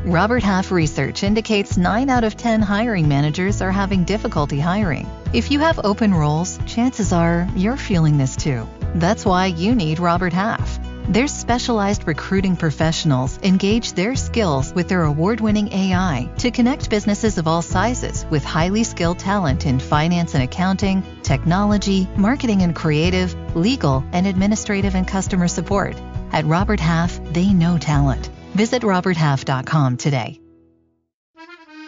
Robert Half research indicates 9 out of 10 hiring managers are having difficulty hiring. If you have open roles, chances are you're feeling this too. That's why you need Robert Half. Their specialized recruiting professionals engage their skills with their award-winning AI to connect businesses of all sizes with highly skilled talent in finance and accounting, technology, marketing and creative, legal, and administrative and customer support. At Robert Half, they know talent. Visit roberthalf.com today.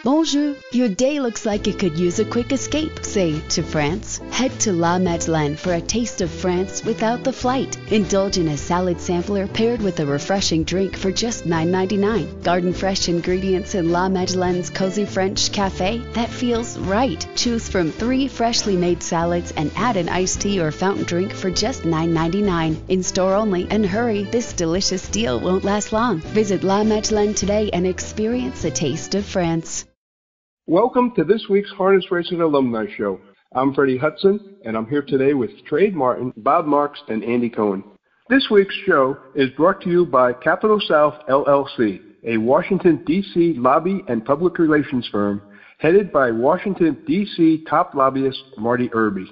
Bonjour. Your day looks like it could use a quick escape, say, to France. Head to La Madeleine for a taste of France without the flight. Indulge in a salad sampler paired with a refreshing drink for just $9.99. Garden fresh ingredients in La Madeleine's cozy French cafe that feels right. Choose from 3 freshly made salads and add an iced tea or fountain drink for just $9.99. In store only, and hurry, this delicious deal won't last long. Visit La Madeleine today and experience a taste of France. Welcome to this week's Harness Racing Alumni Show. I'm Freddie Hudson, and I'm here today with Trade Martin, Bob Marks, and Andy Cohen. This week's show is brought to you by Capital South, LLC, a Washington, D.C. lobby and public relations firm headed by Washington, D.C. top lobbyist Marty Irby.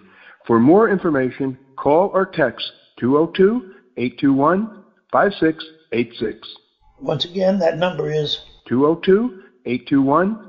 For more information, call or text 202-821-5686. Once again, that number is 202-821-5686.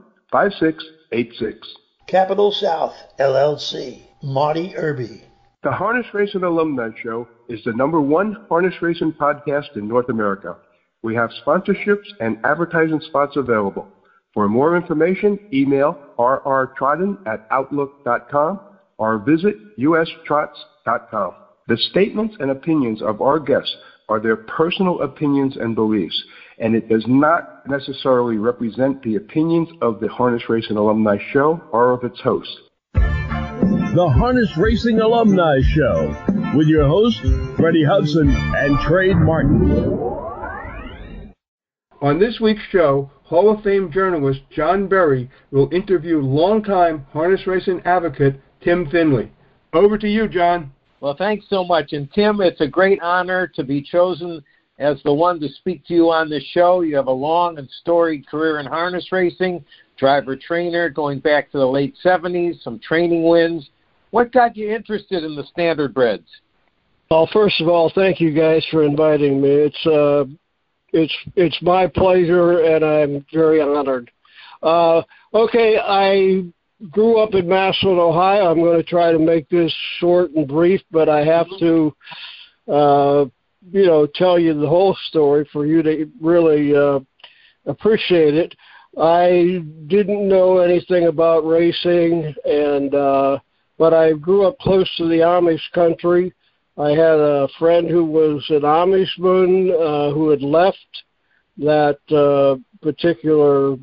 Capital South, LLC, Marty Irby. The Harness Racing Alumni Show is the #1 harness racing podcast in North America. We have sponsorships and advertising spots available. For more information, email rrtrotten@outlook.com or visit ustrots.com. The statements and opinions of our guests are their personal opinions and beliefs, and it does not necessarily represent the opinions of the Harness Racing Alumni Show or of its host. The Harness Racing Alumni Show with your hosts, Freddie Hudson and Trade Martin. On this week's show, Hall of Fame journalist Jonh Berry will interview longtime harness racing advocate Tim Finley. Over to you, John. Well, thanks so much. And Tim, it's a great honor to be chosen as the one to speak to you on this show. You have a long and storied career in harness racing, driver-trainer, going back to the late 70s, some training wins. What got you interested in the standardbreds? Well, first of all, thank you guys for inviting me. It's my pleasure, and I'm very honored. Okay, I grew up in Massillon, Ohio. I'm going to try to make this short and brief, but I have to, tell you the whole story for you to really appreciate it. I didn't know anything about racing, but I grew up close to the Amish country. I had a friend who was an Amishman who had left that particular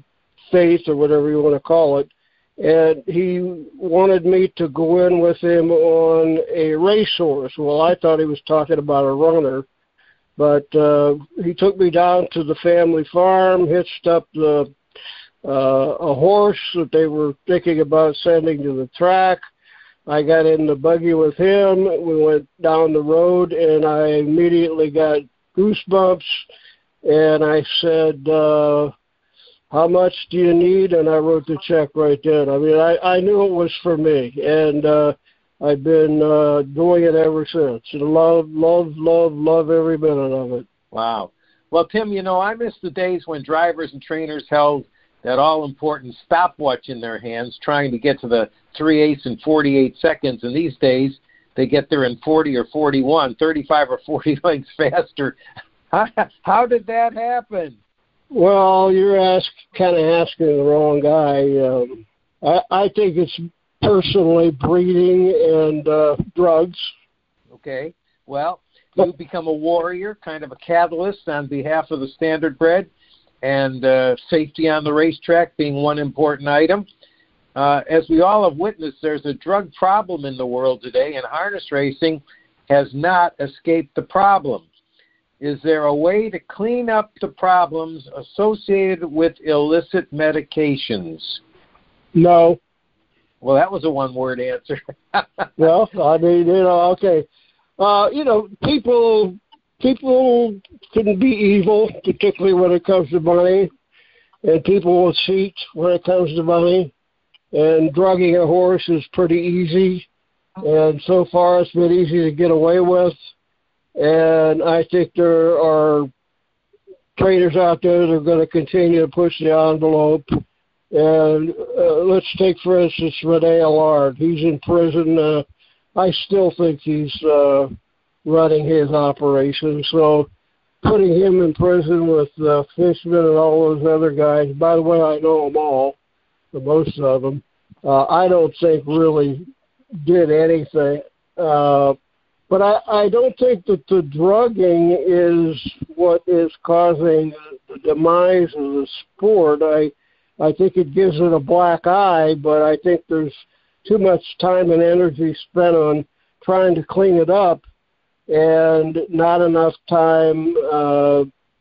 faith or whatever you want to call it, and he wanted me to go in with him on a racehorse. Well, I thought he was talking about a runner, but he took me down to the family farm, hitched up a horse that they were thinking about sending to the track. I got in the buggy with him. We went down the road, and I immediately got goosebumps, and I said, how much do you need? And I wrote the check right then. I mean, I knew it was for me, and I've been doing it ever since. And love every minute of it. Wow. Well, Tim, I miss the days when drivers and trainers held that all-important stopwatch in their hands, trying to get to the 3/8 and 48 seconds. And these days, they get there in 40 or 41, 35 or 40 lengths faster. How did that happen? Well, you're kind of asking the wrong guy. I think it's personally breeding and drugs. Okay. Well, you become a warrior, kind of a catalyst on behalf of the standardbred, and safety on the racetrack being one important item. As we all have witnessed, there's a drug problem in the world today, and harness racing has not escaped the problem. Is there a way to clean up the problems associated with illicit medications? No. Well, that was a one-word answer. Well, I mean, okay. People can be evil, particularly when it comes to money. and people will cheat when it comes to money. And drugging a horse is pretty easy. And so far it's been easy to get away with. And I think there are trainers out there that are going to continue to push the envelope. And let's take, for instance, Rene Allard. He's in prison. I still think he's running his operation. So putting him in prison with Fishman and all those other guys, by the way, I know them all, most of them, I don't think really did anything. But I don't think that the drugging is what is causing the demise of the sport. I think it gives it a black eye, but I think there's too much time and energy spent on trying to clean it up and not enough time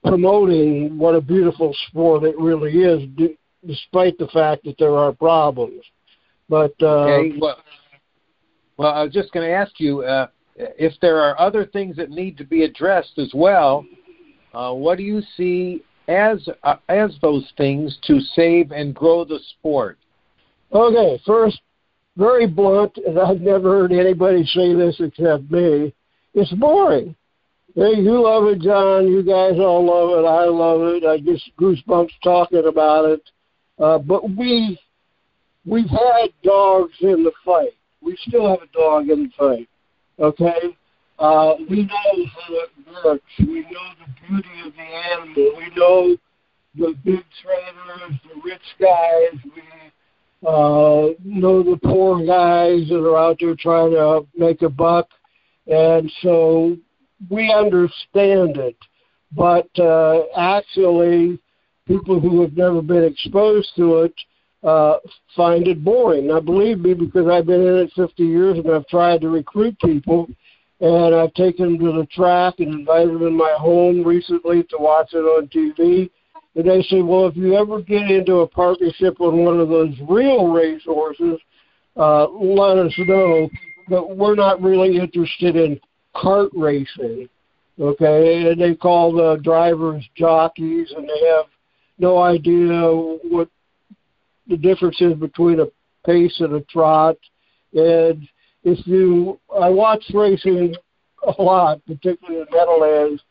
promoting what a beautiful sport it really is, despite the fact that there are problems. But okay, well, I was just going to ask you, if there are other things that need to be addressed as well, what do you see as those things to save and grow the sport? Okay, first, very blunt, and I've never heard anybody say this except me, it's boring. Hey, you love it, John. You guys all love it. I love it. I get goosebumps talking about it. But we've had dogs in the fight. We still have a dog in the fight. Okay? We know how it works. We know the beauty of the animal. We know the big trainers, the rich guys. We know the poor guys that are out there trying to make a buck. And so we understand it. But actually, people who have never been exposed to it find it boring. Now, believe me, because I've been in it 50 years and I've tried to recruit people, and I've taken them to the track and invited them in my home recently to watch it on TV. And they say, well, if you ever get into a partnership on one of those real racehorses, let us know. But we're not really interested in kart racing, okay? And they call the drivers jockeys, and they have no idea what the difference is between a pace and a trot. And I watch racing a lot, particularly in Meadowlands,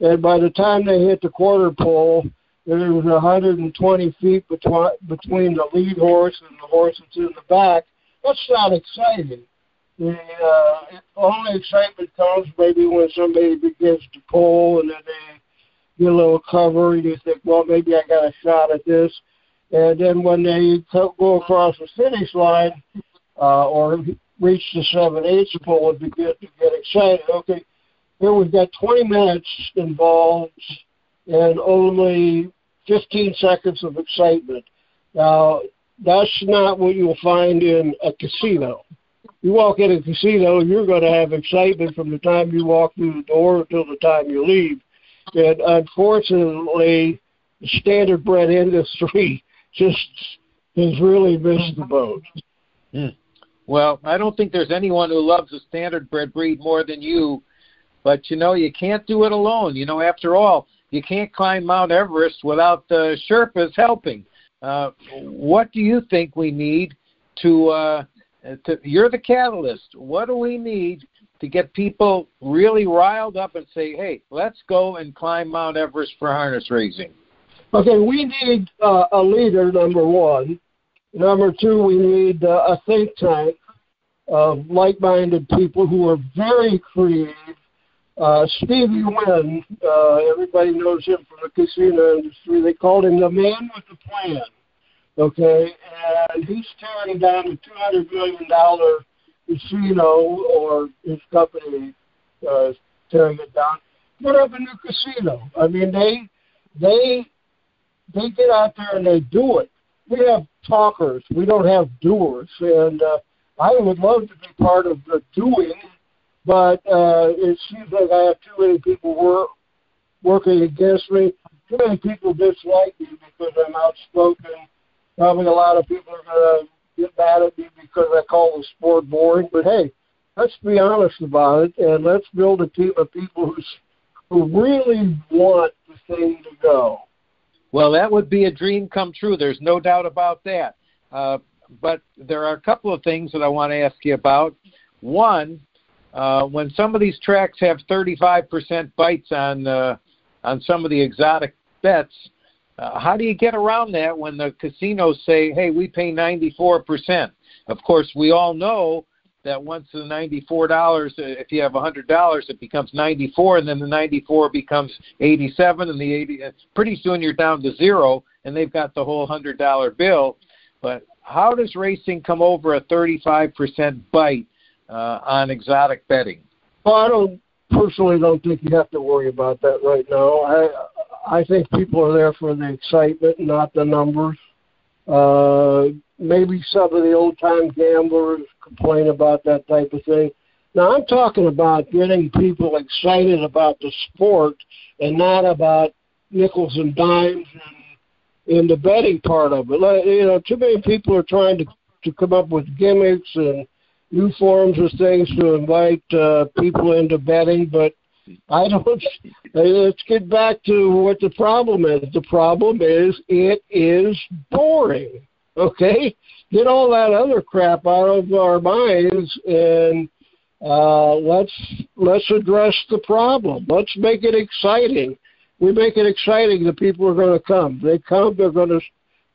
and by the time they hit the quarter pole, there was 120 feet between the lead horse and the horse that's in the back. That's not exciting. The only excitement comes maybe when somebody begins to pull and then they get a little cover and you think, well, maybe I got a shot at this. And then when they go across the finish line or reach the 7/8 pole and begin to get excited, okay, here we've got 20 minutes involved and only 15 seconds of excitement. Now, that's not what you'll find in a casino. You walk in a casino, you're going to have excitement from the time you walk through the door until the time you leave. And unfortunately, the standard bred industry just has really missed the boat. Well, I don't think there's anyone who loves a standard bred breed more than you, but, you can't do it alone. After all, you can't climb Mount Everest without the Sherpas helping. What do you think we need to you're the catalyst. What do we need to get people really riled up and say, hey, let's go and climb Mount Everest for harness racing? Okay, we need a leader, number one. Number two, we need a think tank of like-minded people who are very creative. Stevie Wynn, everybody knows him from the casino industry. They called him the man with the plan. Okay, and he's tearing down a $200 million casino, or his company tearing it down. Put up a new casino. I mean, they get out there and they do it. We have talkers. We don't have doers. And I would love to be part of the doing, but it seems like I have too many people working against me. Too many people dislike me because I'm outspoken. Probably a lot of people are going to get mad at me because I call the sport boring. But, hey, let's be honest about it, and let's build a team of people who really want the thing to go. Well, that would be a dream come true. There's no doubt about that. But there are a couple of things that I want to ask you about. One, when some of these tracks have 35% bites on some of the exotic bets, how do you get around that when the casinos say, hey, we pay 94%? Of course, we all know that once the $94, if you have $100, it becomes 94, and then the 94 becomes 87, and the 80. Pretty soon you're down to zero, and they've got the whole $100 bill. But how does racing come over a 35% bite on exotic betting? Well, I personally don't think you have to worry about that right now. I think people are there for the excitement, not the numbers. Maybe some of the old-time gamblers complain about that type of thing. Now, I'm talking about getting people excited about the sport and not about nickels and dimes and the betting part of it. Too many people are trying to come up with gimmicks and new forms of things to invite people into betting, but let's get back to what the problem is. The problem is it is boring, okay? Get all that other crap out of our minds and let's address the problem. Let's make it exciting. We make it exciting, the people are going to come. They come, they're going to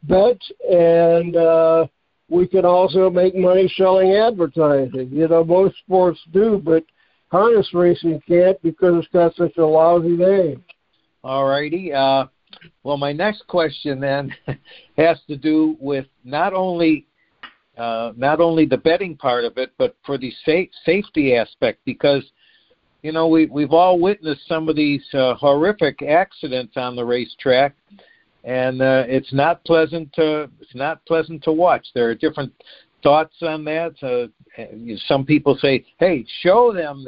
bet, and we can also make money selling advertising. Most sports do, but harness racing can't because it's got such a lousy name. All righty. Well, my next question then has to do with not only the betting part of it, but for the safety aspect, because we've all witnessed some of these horrific accidents on the racetrack, and it's not pleasant to watch. There are different thoughts on that. Some people say, "Hey, show them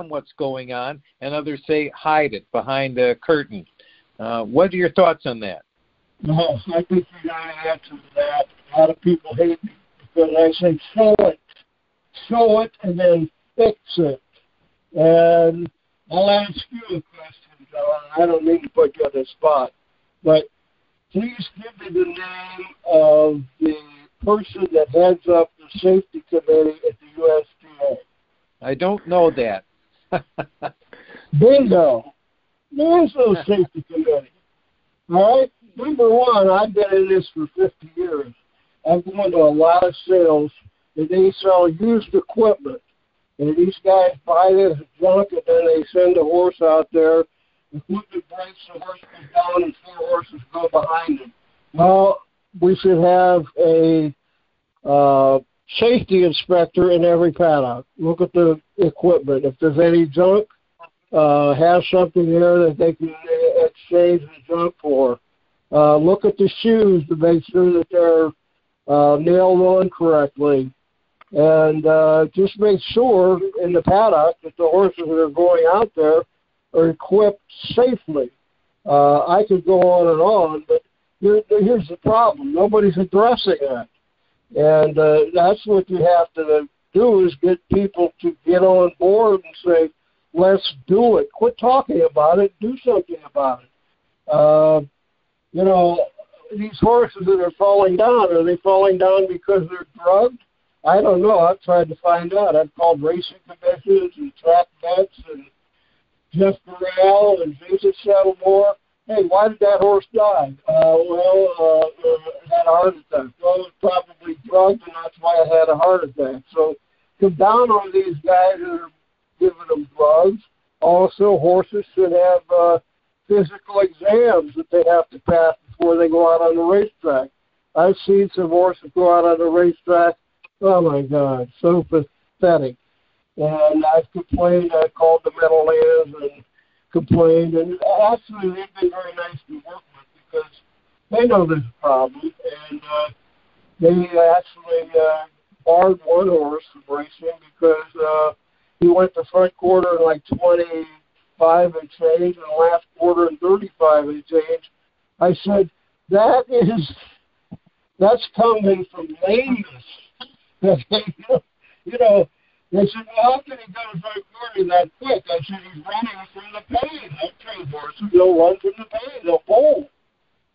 what's going on," and others say, "Hide it behind a curtain." What are your thoughts on that? Well, I think you got to answer to that. A lot of people hate me because I say, show it, and then fix it. And I'll ask you a question, John. I don't mean to put you on the spot, but please give me the name of the person that heads up the safety committee at the USTA. I don't know that. Bingo. There's no safety committee. All right? Number one, I've been in this for 50 years. I've gone to a lot of sales, and they sell used equipment. And these guys buy this junk, and then they send a horse out there. The equipment breaks, the horse goes down, and 4 horses go behind him. Well, we should have a safety inspector in every paddock. Look at the equipment. If there's any junk, have something there that they can exchange the junk for. Look at the shoes to make sure that they're nailed on correctly. And just make sure in the paddock that the horses that are going out there are equipped safely. I could go on, but here's the problem. Nobody's addressing that. And that's what you have to do, is get people to get on board and say, let's do it. Quit talking about it. Do something about it. These horses that are falling down, are they falling down because they're drugged? I don't know. I've tried to find out. I've called racing commissions and track vets and Jeff Burrell and Jason Settlemore. Hey, why did that horse die? Had a heart attack. Well, it was probably drugged, and that's why it had a heart attack. So come down on these guys that are giving them drugs. Also, horses should have physical exams that they have to pass before they go out on the racetrack. I've seen some horses go out on the racetrack. Oh, my God, so pathetic. And I've complained. I called the Meadowlands and complained. And actually, they've been very nice to work with because they know there's a problem. And they actually barred one horse from racing because he went the front quarter in like 25 and change, and the last quarter in 35 and change. I said, that's coming from lameness. They said, well, how can he go to front quarter that quick? I said, he's running from the pain. That train horses, they'll run from the pain. They'll bowl.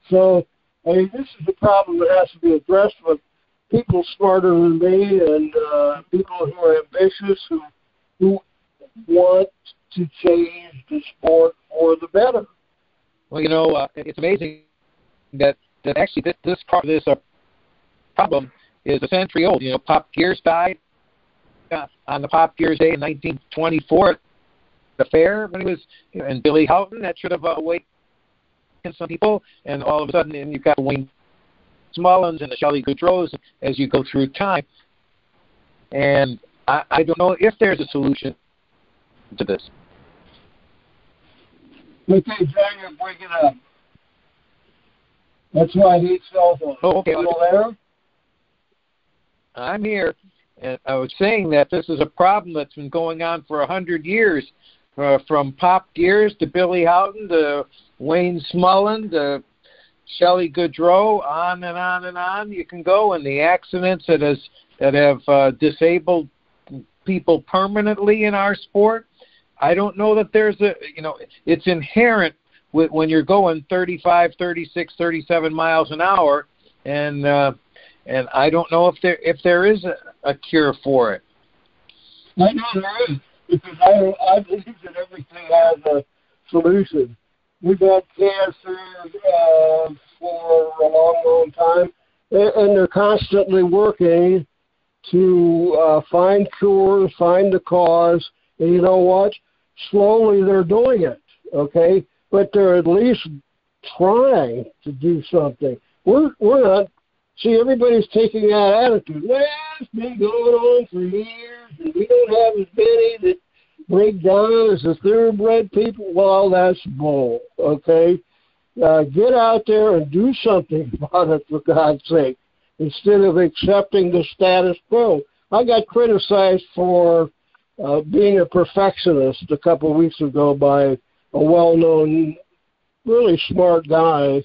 So, I mean, this is a problem that has to be addressed with people smarter than me and people who are ambitious, who want to change the sport for the better. Well, you know, it's amazing that actually this problem is a century old. You know, Pop Gears died on the Pop Gears Day in 1924 at the fair when he was, and Billy Houghton, that should have awakened some people, and all of a sudden, and you've got Wayne Smullins and the Shelley Goodrows as you go through time. And I don't know if there's a solution to this. Okay, John, you're breaking up. That's why I need cell phone. Oh, okay. Still there? I'm here, and I was saying that this is a problem that's been going on for 100 years, from Pop Gears to Billy Houghton to Wayne Smullen to Shelley Goodrow, on and on and on you can go, and the accidents that have disabled people permanently in our sport. I don't know that there's it's inherent when you're going 35, 36, 37 miles an hour, and I don't know if there is a cure for it. I know there is, because I believe that everything has a solution. We've had cancer for a long, long time, and they're constantly working to find cures, find the cause, and you know what? Slowly they're doing it, okay? But they're at least trying to do something. We're not. See, everybody's taking that attitude. Well, it's been going on for years, and we don't have as many that break down as the thoroughbred people. Well, that's bull, okay? Get out there and do something about it, for God's sake, instead of accepting the status quo. I got criticized for being a perfectionist a couple of weeks ago by a well-known, really smart guy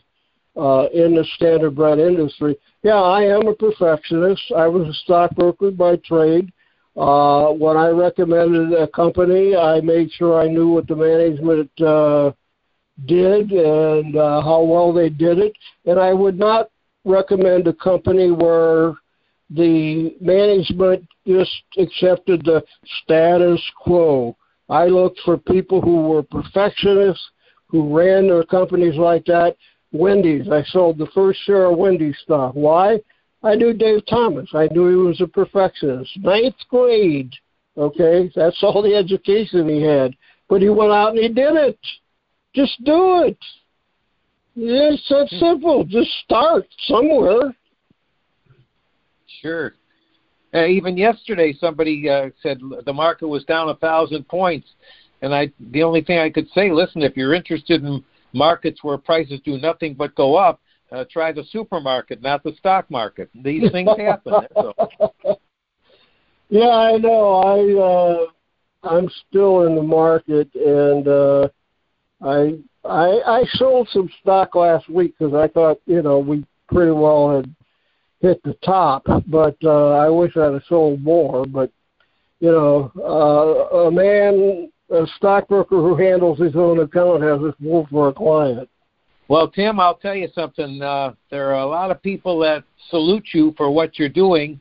in the standardbred industry. Yeah, I am a perfectionist. I was a stockbroker by trade. When I recommended a company, I made sure I knew what the management did and how well they did it. And I would not recommend a company where the management just accepted the status quo. I looked for people who were perfectionists, who ran their companies like that. Wendy's, I sold the first share of Wendy's stock. Why? I knew Dave Thomas. I knew he was a perfectionist. 9th grade, okay? That's all the education he had. But he went out and he did it. Just do it. It's that simple. Just start somewhere. Sure. Even yesterday, somebody said the market was down 1,000 points, and the only thing I could say, listen, if you're interested in markets where prices do nothing but go up, try the supermarket, not the stock market. These things happen. So. Yeah, I know. I'm still in the market, and I sold some stock last week because I thought we pretty well had hit the top, but I wish I'd have sold more. But a stockbroker who handles his own account has this wolf for a client. Well, Tim, I'll tell you something. There are a lot of people that salute you for what you're doing,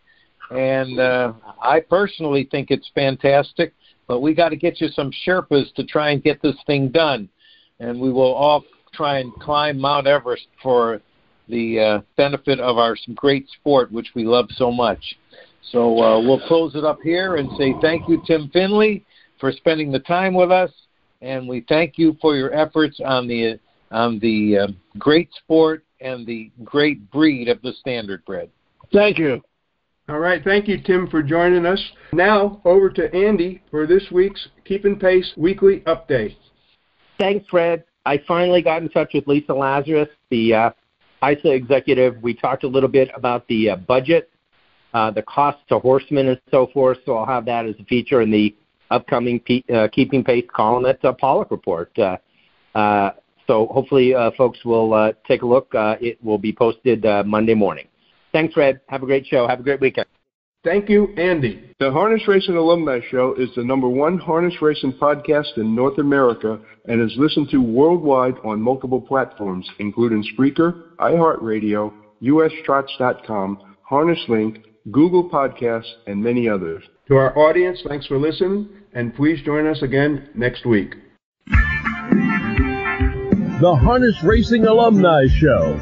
and I personally think it's fantastic, but we got to get you some Sherpas to try and get this thing done, and we will all try and climb Mount Everest for the benefit of our great sport, which we love so much. So we'll close it up here and say thank you, Tim Finley, for spending the time with us, and we thank you for your efforts on the great sport and the great breed of the standardbred. Thank you. All right, thank you, Tim, for joining us. Now, over to Andy for this week's Keeping Pace Weekly Update. Thanks, Fred. I finally got in touch with Lisa Lazarus, the ISA executive. We talked a little bit about the budget, the cost to horsemen and so forth, so I'll have that as a feature in the upcoming Keeping Pace column at Pollock Report. So hopefully folks will take a look. It will be posted Monday morning. Thanks, Fred. Have a great show. Have a great weekend. Thank you, Andy. The Harness Racing Alumni Show is the #1 harness racing podcast in North America and is listened to worldwide on multiple platforms, including Spreaker, iHeartRadio, USTrots.com, HarnessLink, Google Podcasts, and many others. To our audience, thanks for listening, and please join us again next week. The Harness Racing Alumni Show